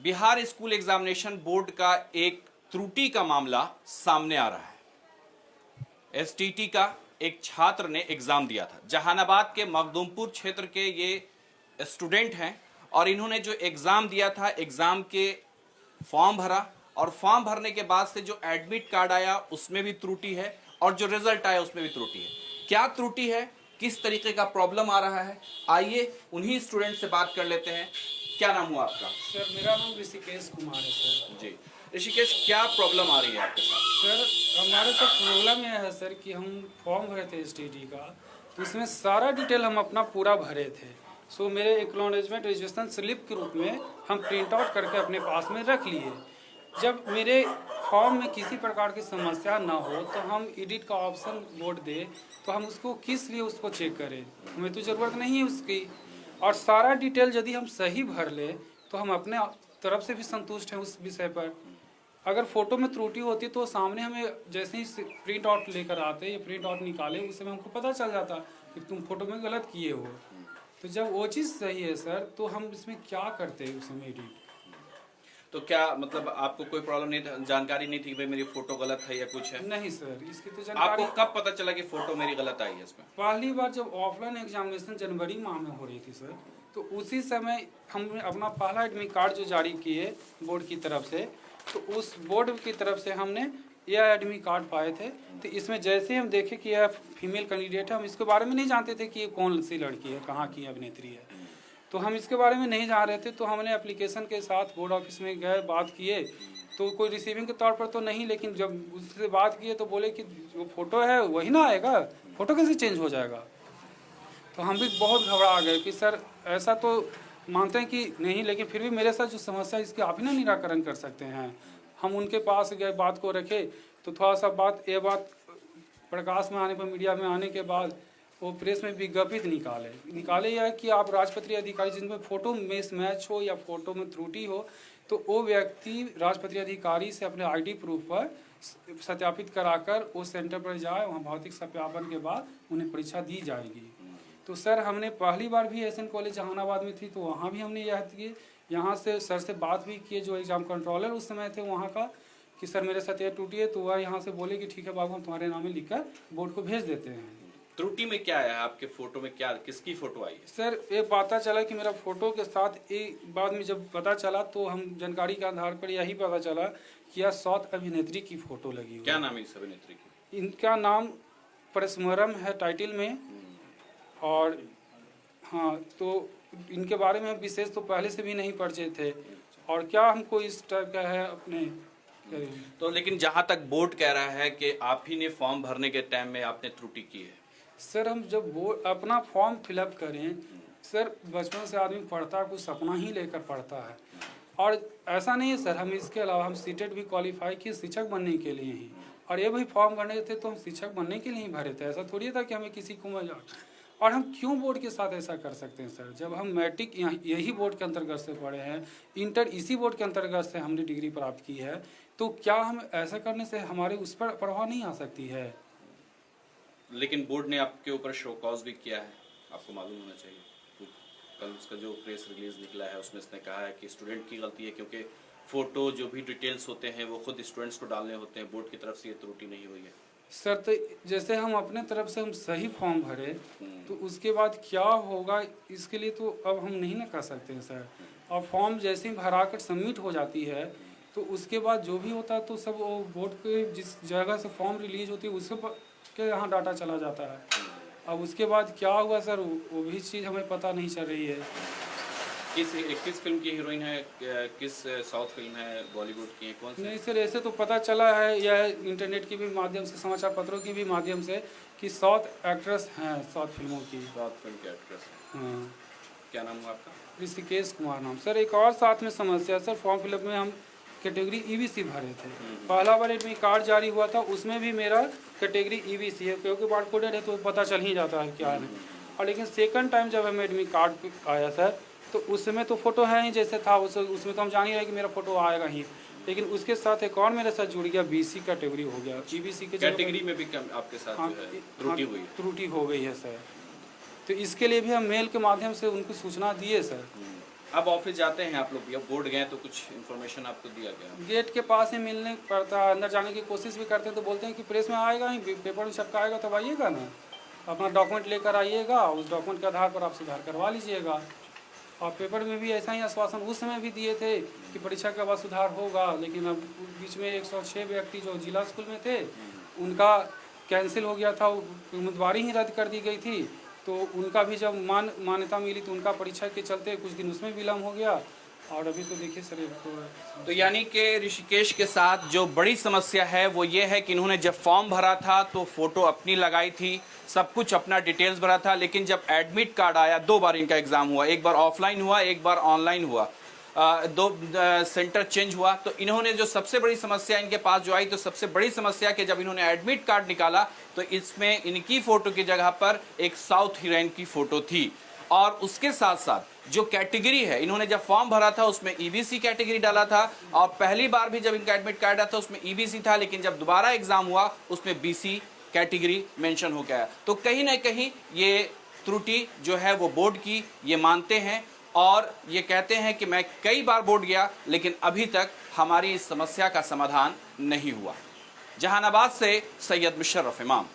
Bihar school examination board का एक त्रुटि का मामला सामने आ रहा है। एसटीटी का एक छात्र ने एग्जाम दिया था। जहानाबाद के मखदूमपुर क्षेत्र के ये स्टूडेंट हैं और इन्होंने जो एग्जाम दिया था, एग्जाम के फॉर्म भरा और फॉर्म भरने के बाद से जो एडमिट कार्ड आया उसमें भी त्रुटि है और जो रिजल्ट आया उसमें भी त्रुटि है। क्या त्रुटि है, किस तरीके का प्रॉब्लम आ रहा है, आइए उन्हीं स्टूडेंट से बात कर लेते हैं। क्या नाम हुआ आपका? सर मेरा नाम ऋषिकेश कुमार है सर। जी ऋषिकेश, क्या प्रॉब्लम आ रही है आपके साथ? सर हमारे साथ प्रॉब्लम यह है सर कि हम फॉर्म भरे थे एसटीटी का, तो उसमें सारा डिटेल हम अपना पूरा भरे थे। सो मेरे एक्नॉलेजमेंट रजिस्ट्रेशन स्लिप के रूप में हम प्रिंट आउट करके अपने पास में रख लिए। जब मेरे फॉर्म में किसी प्रकार की समस्या ना हो तो हम एडिट का ऑप्शन बोर्ड दे तो हम उसको किस लिए उसको चेक करें, हमें तो ज़रूरत नहीं है उसकी। और सारा डिटेल यदि हम सही भर ले तो हम अपने तरफ से भी संतुष्ट हैं उस विषय पर। अगर फोटो में त्रुटि होती तो सामने हमें जैसे ही प्रिंट आउट लेकर आते या प्रिंट आउट निकाले उस समय हमको पता चल जाता कि तुम फोटो में गलत किए हो। तो जब वो चीज़ सही है सर तो हम इसमें क्या करते हैं उस समय एडिट। तो क्या मतलब आपको कोई प्रॉब्लम नहीं, जानकारी नहीं थी कि भाई मेरी फोटो गलत है या कुछ है? नहीं सर, इसकी तो जानकारी। आपको कब पता चला कि फोटो मेरी गलत आई है इसमें? पहली बार जब ऑफलाइन एग्जामिनेशन जनवरी माह में हो रही थी सर, तो उसी समय हमने अपना पहला एडमिट कार्ड जो जारी किए बोर्ड की तरफ से, तो उस बोर्ड की तरफ से हमने यह एडमिट कार्ड पाए थे। तो इसमें जैसे हम देखे कि यह फीमेल कैंडिडेट है, हम इसके बारे में नहीं जानते थे कि ये कौन सी लड़की है, कहाँ की अभिनेत्री है, तो हम इसके बारे में नहीं जान रहे थे। तो हमने एप्लीकेशन के साथ बोर्ड ऑफिस में गए, बात किए, तो कोई रिसीविंग के तौर पर तो नहीं, लेकिन जब उससे बात किए तो बोले कि जो फोटो है वही ना आएगा, फोटो कैसे चेंज हो जाएगा। तो हम भी बहुत घबरा गए कि सर ऐसा तो मानते हैं कि नहीं, लेकिन फिर भी मेरे साथ जो समस्या है इसके आप ही ना निराकरण कर सकते हैं। हम उनके पास गए, बात को रखे, तो थोड़ा सा ये बात प्रकाश में आने पर, मीडिया में आने के बाद वो प्रेस में विज्ञपित निकाले यह कि आप राजपत्रित अधिकारी जिनमें फ़ोटो मिसमैच हो या फ़ोटो में त्रुटि हो तो वो व्यक्ति राजपत्रित अधिकारी से अपने आईडी प्रूफ पर सत्यापित कराकर उस सेंटर पर जाए, वहाँ भौतिक सत्यापन के बाद उन्हें परीक्षा दी जाएगी। तो सर हमने पहली बार भी एसएन कॉलेज जहानाबाद में थी तो वहाँ भी हमने यह किए, यहाँ से सर से बात भी किए जो एग्ज़ाम कंट्रोलर उस समय थे वहाँ का, कि सर मेरे साथ यह टूटी है। तो वह यहाँ से बोले कि ठीक है बाबू, हम तुम्हारे नाम में लिखकर बोर्ड को भेज देते हैं। त्रुटि में क्या है आपके फोटो में, क्या किसकी फोटो आई है? सर ये पता चला कि मेरा फोटो के साथ बाद में जब पता चला तो हम जानकारी के आधार पर यही पता चला कि यह साउथ अभिनेत्री की फोटो लगी हुई। क्या नाम है इस अभिनेत्री की? इनका नाम परस्मरम है टाइटल में। और हाँ, तो इनके बारे में विशेष तो पहले से भी नहीं परिचय थे, और क्या हमको इस टाइप का है अपने तो। लेकिन जहाँ तक बोर्ड कह रहा है कि आप ही ने फॉर्म भरने के टाइम में आपने त्रुटि की है। सर हम जब वो अपना फॉर्म फिलअप करें, सर बचपन से आदमी पढ़ता है, कुछ सपना ही लेकर पढ़ता है, और ऐसा नहीं है सर, हम इसके अलावा हम सीटेट भी क्वालिफाई किए शिक्षक बनने के लिए ही, और ये भी फॉर्म भरने थे तो हम शिक्षक बनने के लिए ही भरे थे, ऐसा थोड़ी था कि हमें किसी को मजाक। और हम क्यों बोर्ड के साथ ऐसा कर सकते हैं सर, जब हम मैट्रिक यही बोर्ड के अंतर्गत से पढ़े हैं, इंटर इसी बोर्ड के अंतर्गत से हमने डिग्री प्राप्त की है, तो क्या हम ऐसा करने से हमारे उस पर प्रभाव नहीं आ सकती है। लेकिन बोर्ड ने आपके ऊपर शो कॉज भी किया है, आपको मालूम होना चाहिए। तो कल उसका जो प्रेस रिलीज निकला है उसमें इसने कहा है कि स्टूडेंट की गलती है, क्योंकि फोटो जो भी डिटेल्स होते हैं वो खुद स्टूडेंट्स को डालने होते हैं, बोर्ड की तरफ से ये त्रुटि नहीं हुई है। सर तो जैसे हम अपने तरफ से हम सही फॉर्म भरे तो उसके बाद क्या होगा इसके लिए तो अब हम नहीं ना कर सकते हैं सर। और फॉर्म जैसे ही भरा कर सबमिट हो जाती है तो उसके बाद जो भी होता है तो सब वो बोर्ड के जिस जगह से फॉर्म रिलीज होती है उसके के यहाँ डाटा चला जाता है। अब उसके बाद क्या हुआ सर वो भी चीज़ हमें पता नहीं चल रही है। किस फिल्म की हीरोइन है, किस साउथ फिल्म है, बॉलीवुड की है, कौन सी? नहीं सर, ऐसे तो पता चला है यह इंटरनेट के भी माध्यम से, समाचार पत्रों के भी माध्यम से कि साउथ एक्ट्रेस हैं, साउथ फिल्मों की, साउथ फिल्म की एक्ट्रेस। हाँ। क्या नाम हुआ आपका? ऋषिकेश कुमार नाम। सर एक और साथ में समस्या सर, फॉर्म फिलअप में हम कैटेगरी ईबीसी भरे थे, पहला बार एडमिट कार्ड जारी हुआ था उसमें भी मेरा कैटेगरी ईबीसी है, क्योंकि बार कोडेड है तो पता चल ही जाता है क्या है। और लेकिन सेकंड टाइम जब हमें एडमिट कार्ड आया सर तो उस समय तो फोटो है ही जैसे था उसमें तो हम जान ही रहे कि मेरा फोटो आएगा ही, लेकिन उसके साथ एक और मेरे साथ जुड़ गया, बीसी कैटेगरी हो गया। ईबीसी के कैटेगरी में भी आपके साथ त्रुटि हो गई है सर। तो इसके लिए भी हम मेल के माध्यम से उनको सूचना दिए सर, अब ऑफिस जाते हैं आप लोग, अब बोर्ड गए तो कुछ इन्फॉर्मेशन आपको दिया गया? गेट के पास ही मिलने पड़ता है, अंदर जाने की कोशिश भी करते हैं तो बोलते हैं कि प्रेस में आएगा ही, पेपर में छपकाएगा तो आइएगा ना, अपना डॉक्यूमेंट लेकर आइएगा, उस डॉक्यूमेंट के आधार पर आप सुधार करवा लीजिएगा। और पेपर में भी ऐसा ही आश्वासन उस समय भी दिए थे कि परीक्षा के बाद सुधार होगा, लेकिन अब बीच में 106 व्यक्ति जो जिला स्कूल में थे उनका कैंसिल हो गया था, उम्मीदवारी ही रद्द कर दी गई थी। तो उनका भी जब मान्यता मिली तो उनका परीक्षा के चलते कुछ दिन उसमें विलम्ब हो गया। और अभी तो देखिए सर, तो यानी कि ऋषिकेश के साथ जो बड़ी समस्या है वो ये है कि इन्होंने जब फॉर्म भरा था तो फोटो अपनी लगाई थी, सब कुछ अपना डिटेल्स भरा था, लेकिन जब एडमिट कार्ड आया, 2 बार इनका एग्जाम हुआ, एक बार ऑफलाइन हुआ, एक बार ऑनलाइन हुआ, 2 सेंटर चेंज हुआ। तो इन्होंने जो सबसे बड़ी समस्या इनके पास जो आई, तो सबसे बड़ी समस्या कि जब इन्होंने एडमिट कार्ड निकाला तो इसमें इनकी फोटो की जगह पर एक साउथ हीरोइन की फोटो थी। और उसके साथ साथ जो कैटेगरी है, इन्होंने जब फॉर्म भरा था उसमें ईबीसी कैटेगरी डाला था, और पहली बार भी जब इनका एडमिट कार्ड आया था उसमें ईबीसी था, लेकिन जब दोबारा एग्जाम हुआ उसमें बीसी कैटेगरी मेंशन हो गया। तो कहीं ना कहीं ये त्रुटि जो है वो बोर्ड की ये मानते हैं, और ये कहते हैं कि मैं कई बार बोर्ड गया लेकिन अभी तक हमारी इस समस्या का समाधान नहीं हुआ। जहानाबाद से सैयद मुशर्रफ इमाम।